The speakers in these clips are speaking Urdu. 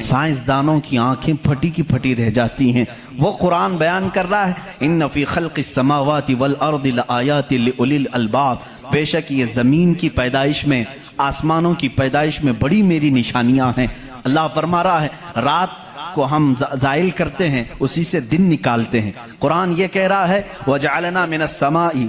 سائنسدانوں کی آنکھیں پھٹی کی پھٹی رہ جاتی ہیں۔ وہ قرآن بیان کر رہا ہے ان فی خلق السماوات والارض لآیات لأولی الالباب، بے شک یہ زمین کی پیدائش میں، آسمانوں کی پیدائش میں بڑی میری نشانیاں ہیں۔ اللہ فرما رہا ہے رات کو ہم زائل کرتے ہیں، اسی سے دن نکالتے ہیں۔ قرآن یہ کہہ رہا ہے وَجَعَلْنَا مِنَ السَّمَاءِ،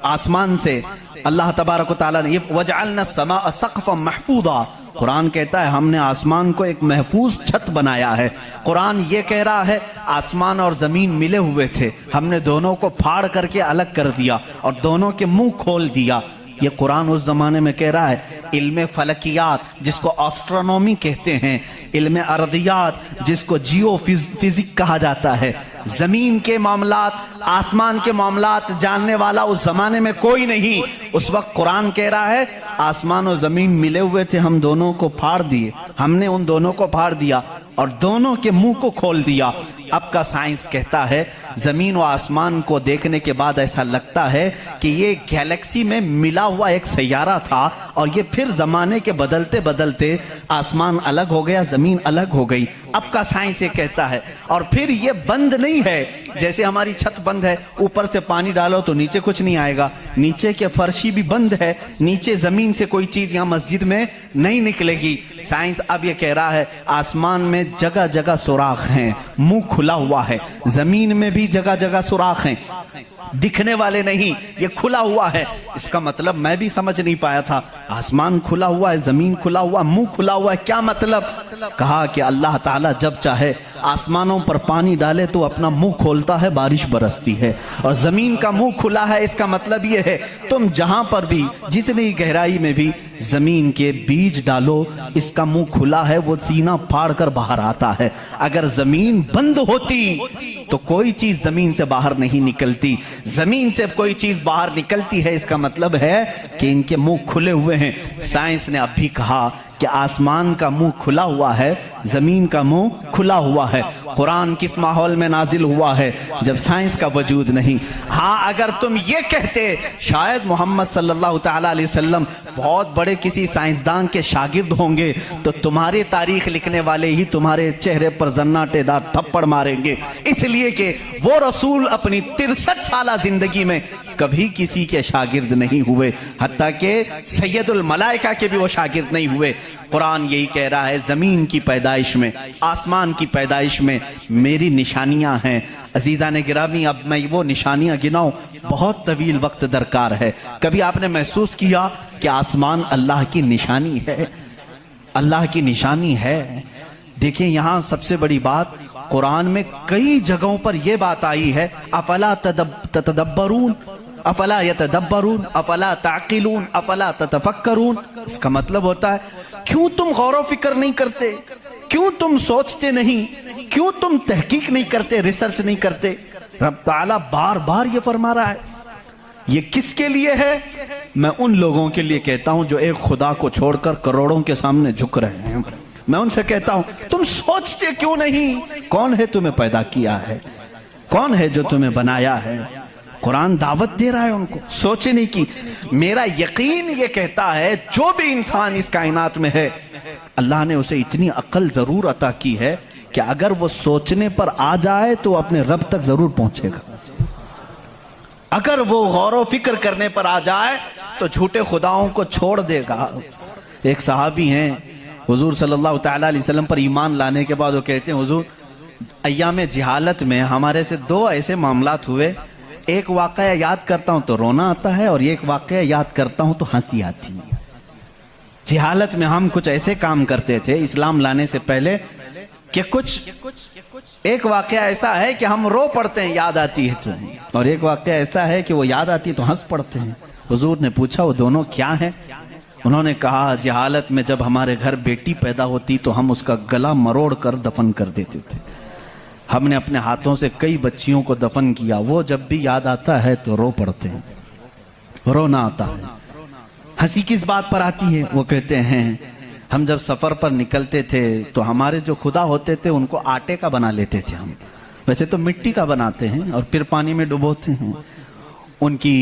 آسمان سے اللہ تبارک و تعالیٰ نے وَجَعَلْنَا السَّمَاءَ سَقْفًا مَحْفُوظًا، قرآن کہتا ہے ہم نے آسمان کو ایک محفوظ چھت بنایا ہے۔ قرآن یہ کہہ رہا ہے آسمان اور زمین ملے ہوئے تھے، ہم نے دونوں کو پھاڑ کر کے الگ کر دیا اور دونوں کے منہ کھول دیا۔ یہ قرآن اس زمانے میں کہہ رہا ہے علم فلکیات جس کو آسٹرونومی کہتے ہیں، علم ارضیات جس کو جیو فزک کہا جاتا ہے، زمین کے معاملات، آسمان کے معاملات جاننے والا اس زمانے میں کوئی نہیں۔ اس وقت قرآن کہہ رہا ہے آسمان و زمین ملے ہوئے تھے، ہم دونوں کو پھاڑ دیے، ہم نے ان دونوں کو پھاڑ دیا اور دونوں کے منہ کو کھول دیا۔ اب کا سائنس کہتا ہے زمین و آسمان کو دیکھنے کے بعد ایسا لگتا ہے کہ یہ گیلیکسی میں ملا ہوا ایک سیارہ تھا اور یہ پھر زمانے کے بدلتے بدلتے آسمان الگ ہو گیا، زمین الگ ہو گئی۔ اب کا سائنس یہ کہتا ہے، اور پھر یہ بند نہیں ہے جیسے ہماری چھت بند ہے، اوپر سے پانی ڈالو تو نیچے کچھ نہیں آئے گا، نیچے کے فرشی بھی بند ہے، نیچے زمین سے کوئی چیز یہاں مسجد میں نہیں نکلے گی۔ سائنس اب یہ کہہ رہا ہے آسمان میں جگہ جگہ سوراخ ہیں، منہ کھلا ہوا ہے، زمین میں بھی جگہ جگہ سوراخ ہیں، دکھنے والے نہیں، یہ کھلا ہوا ہے۔ اس کا مطلب میں بھی سمجھ نہیں پایا تھا، آسمان کھلا ہوا ہے، زمین کھلا ہوا ہے، منہ کھلا ہوا ہے، کیا مطلب؟ کہا کہ اللہ تعالیٰ جب چاہے آسمانوں پر پانی ڈالے تو اپنا منہ کھولتا ہے، بارش برستی ہے، اور زمین کا منہ کھلا ہے، اس کا مطلب یہ ہے تم جہاں پر بھی جتنی گہرائی میں بھی زمین کے بیج ڈالو، اس کا منہ کھلا ہے، وہ سینہ پھاڑ کر باہر آتا ہے۔ اگر زمین بند ہوتی تو کوئی چیز زمین سے باہر نہیں نکلتی، زمین سے کوئی چیز باہر نکلتی ہے، اس کا مطلب ہے کہ ان کے منہ کھلے ہوئے ہیں۔ سائنس نے اب بھی کہا کہ آسمان کا منہ کھلا ہوا ہے، زمین کا منہ کھلا ہوا ہے۔ قرآن کس ماحول میں نازل ہوا ہے جب سائنس کا وجود نہیں۔ ہاں اگر تم یہ کہتے شاید محمد صلی اللہ تعالیٰ علیہ وسلم بہت بڑے کسی سائنسدان کے شاگرد ہوں گے تو تمہارے تاریخ لکھنے والے ہی تمہارے چہرے پر زناٹے دار تھپڑ ماریں گے، اس لیے کہ وہ رسول اپنی 63 سالہ زندگی میں کبھی کسی کے شاگرد نہیں ہوئے، حتیٰ کہ سید الملائکہ کے بھی وہ شاگرد نہیں ہوئے۔ قرآن یہی کہہ رہا ہے زمین کی پیدائش میں، آسمان کی پیدائش میں میری نشانیاں ہیں۔ عزیزان گرامی اب میں وہ نشانیاں گناؤں بہت طویل وقت درکار ہے۔ کبھی آپ نے محسوس کیا کہ آسمان اللہ کی نشانی ہے؟ اللہ کی نشانی ہے۔ دیکھیں یہاں سب سے بڑی بات قرآن میں کئی جگہوں پر یہ بات آئی ہے افلا تتدبرون، افلا یتدبرون، افلا تعقلون، افلا تتفکرون۔ اس کا مطلب ہوتا ہے کیوں تم غور و فکر نہیں کرتے، کیوں تم سوچتے نہیں، کیوں تم تحقیق نہیں کرتے، ریسرچ نہیں کرتے؟ رب تعالیٰ بار بار یہ فرما رہا ہے۔ یہ کس کے لیے ہے؟ میں ان لوگوں کے لیے کہتا ہوں جو ایک خدا کو چھوڑ کر کروڑوں کے سامنے جھک رہے ہیں۔ میں ان سے کہتا ہوں تم سوچتے کیوں نہیں؟ کون ہے تمہیں پیدا کیا ہے؟ کون ہے جو تمہیں بنایا ہے؟ قرآن دعوت دے رہا ہے ان کو سوچنے کی۔ میرا یقین یہ کہتا ہے جو بھی انسان اس کائنات میں ہے اللہ نے اسے اتنی عقل ضرور عطا کی ہے کہ اگر وہ سوچنے پر آ جائے تو اپنے رب تک ضرور پہنچے گا۔ اگر وہ غور و فکر کرنے پر آ جائے تو جھوٹے خداؤں کو چھوڑ دے گا۔ ایک صحابی ہیں حضور صلی اللہ تعالیٰ علیہ وسلم پر ایمان لانے کے بعد وہ کہتے ہیں حضور ایام جہالت میں ہمارے سے 2 ایسے معاملات ہوئے، ایک واقعہ یاد کرتا ہوں تو رونا آتا ہے اور ایک واقعہ یاد کرتا ہوں تو ہنسی آتی ہے۔ جہالت میں ہم کچھ ایسے کام کرتے تھے اسلام لانے سے پہلے کہ ایک واقعہ ایسا ہے کہ ہم رو پڑتے ہیں یاد آتی ہے تو، اور ایک واقعہ ایسا ہے کہ وہ یاد آتی ہے تو ہنس پڑتے ہیں۔ حضور نے پوچھا وہ دونوں کیا ہیں؟ انہوں نے کہا جہالت میں جب ہمارے گھر بیٹی پیدا ہوتی تو ہم اس کا گلا مروڑ کر دفن کر دیتے تھے۔ ہم نے اپنے ہاتھوں سے کئی بچیوں کو دفن کیا، وہ جب بھی یاد آتا ہے تو رو پڑتے ہیں، رونا آتا ہے۔ ہنسی کس بات پر آتی ہے؟ وہ کہتے ہیں ہم جب سفر پر نکلتے تھے تو ہمارے جو خدا ہوتے تھے ان کو آٹے کا بنا لیتے تھے، ہم ویسے تو مٹی کا بناتے ہیں اور پھر پانی میں ڈبوتے ہیں۔ ان کی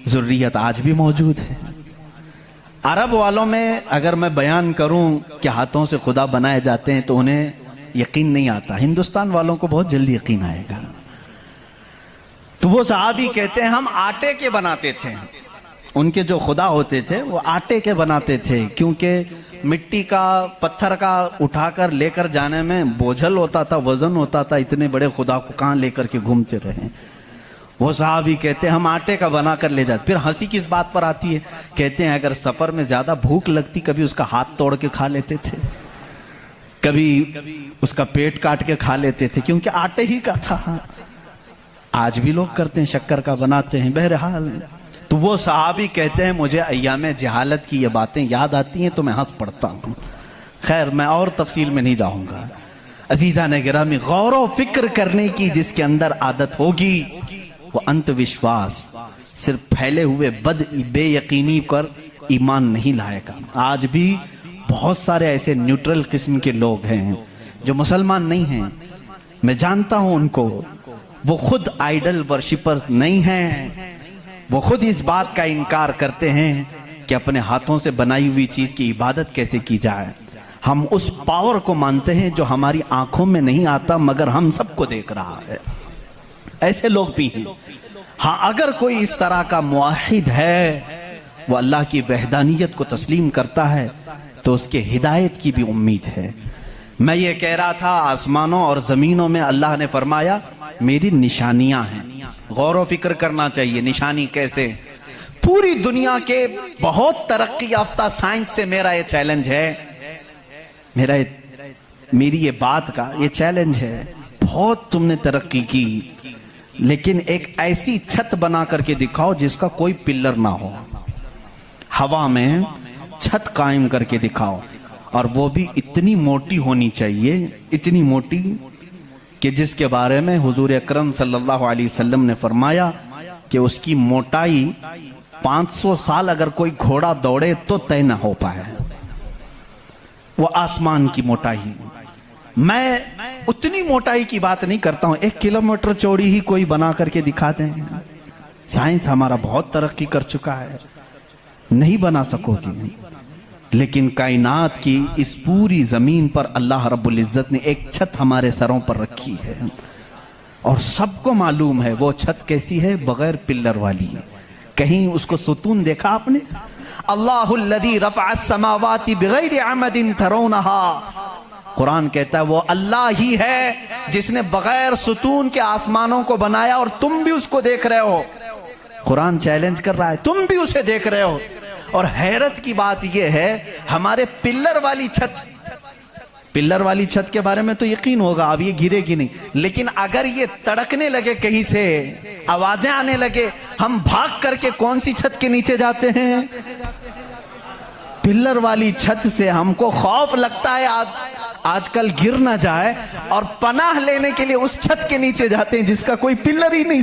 ذریت آج بھی موجود ہے۔ عرب والوں میں اگر میں بیان کروں کہ ہاتھوں سے خدا بنائے جاتے ہیں تو انہیں یقین نہیں آتا، ہندوستان والوں کو بہت جلدی یقین آئے گا۔ تو وہ صحابی کہتے ہیں ہم آٹے کے بناتے تھے، ان کے جو خدا ہوتے تھے وہ آٹے کے بناتے تھے، کیونکہ مٹی کا پتھر کا اٹھا کر لے کر جانے میں بوجھل ہوتا تھا، وزن ہوتا تھا، اتنے بڑے خدا کو کہاں لے کر کے گھومتے رہے۔ وہ صحابی کہتے ہیں ہم آٹے کا بنا کر لے جاتے۔ پھر ہنسی کس بات پر آتی ہے، کہتے ہیں اگر سفر میں زیادہ بھوک لگتی کبھی اس کا ہاتھ توڑ کے کھا لیتے تھے، کبھی اس کا پیٹ کاٹ کے کھا لیتے تھے، کیونکہ آٹے ہی کا تھا۔ آج بھی لوگ کرتے ہیں، شکر کا بناتے ہیں۔ بہرحال تو وہ صحابی کہتے ہیں مجھے ایام جہالت کی یہ باتیں یاد آتی ہیں تو میں ہنس پڑتا ہوں۔ خیر میں اور تفصیل میں نہیں جاؤں گا۔ عزیزان گرامی، غور و فکر کرنے کی جس کے اندر عادت ہوگی وہ انت وشواس، صرف پھیلے ہوئے بے یقینی پر ایمان نہیں لائے گا۔ آج بھی بہت سارے ایسے نیوٹرل قسم کے لوگ ہیں جو مسلمان نہیں ہیں، میں جانتا ہوں ان کو، وہ خود آئیڈل ورشپرز نہیں ہیں، وہ خود اس بات کا انکار کرتے ہیں کہ اپنے ہاتھوں سے بنائی ہوئی چیز کی عبادت کیسے کی جائے۔ ہم اس پاور کو مانتے ہیں جو ہماری آنکھوں میں نہیں آتا مگر ہم سب کو دیکھ رہا ہے۔ ایسے لوگ بھی ہیں۔ ہاں اگر کوئی اس طرح کا موحد ہے، وہ اللہ کی وحدانیت کو تسلیم کرتا ہے تو اس کے ہدایت کی بھی امید ہے۔ میں یہ کہہ رہا تھا آسمانوں اور زمینوں میں اللہ نے فرمایا میری نشانیاں ہیں، غور و فکر کرنا چاہیے۔ نشانی کیسے؟ پوری دنیا کے بہت ترقی یافتہ سائنس سے میرا یہ چیلنج ہے، میری یہ بات کا یہ چیلنج ہے، بہت تم نے ترقی کی لیکن ایک ایسی چھت بنا کر کے دکھاؤ جس کا کوئی پلر نہ ہو، ہوا میں چھت قائم کر کے دکھاؤ، اور وہ بھی اتنی موٹی ہونی چاہیے، اتنی موٹی کہ جس کے بارے میں حضور اکرم صلی اللہ علیہ وسلم نے فرمایا کہ اس کی موٹائی 500 سال اگر کوئی گھوڑا دوڑے تو طے نہ ہو پائے، وہ آسمان کی موٹائی۔ میں اتنی موٹائی کی بات نہیں کرتا ہوں، 1 کلومیٹر چوڑی ہی کوئی بنا کر کے دکھا دیں، سائنس ہمارا بہت ترقی کر چکا ہے، نہیں بنا سکو گی، لیکن کائنات کی اس پوری زمین پر اللہ رب العزت نے ایک چھت ہمارے سروں پر رکھی ہے، اور سب کو معلوم ہے وہ چھت کیسی ہے، بغیر پلر والی۔ کہیں اس کو ستون دیکھا آپ نے؟ اللہ الذی رفع السماوات بغیر عمد ترونہا، قرآن کہتا ہے وہ اللہ ہی ہے جس نے بغیر ستون کے آسمانوں کو بنایا، اور تم بھی اس کو دیکھ رہے ہو۔ قرآن چیلنج کر رہا ہے، تم بھی اسے دیکھ رہے ہو۔ اور حیرت کی بات یہ ہے ہمارے پلر والی چھت کے بارے میں تو یقین ہوگا اب یہ گرے گی نہیں، لیکن اگر یہ تڑکنے لگے کہیں سے، آوازیں آنے لگے، ہم بھاگ کر کے کون سی چھت کے نیچے جاتے ہیں؟ پلر والی چھت سے ہم کو خوف لگتا ہے آج کل گر نہ جائے، اور پناہ لینے کے لیے اس چھت کے نیچے جاتے ہیں جس کا کوئی پلر ہی نہیں۔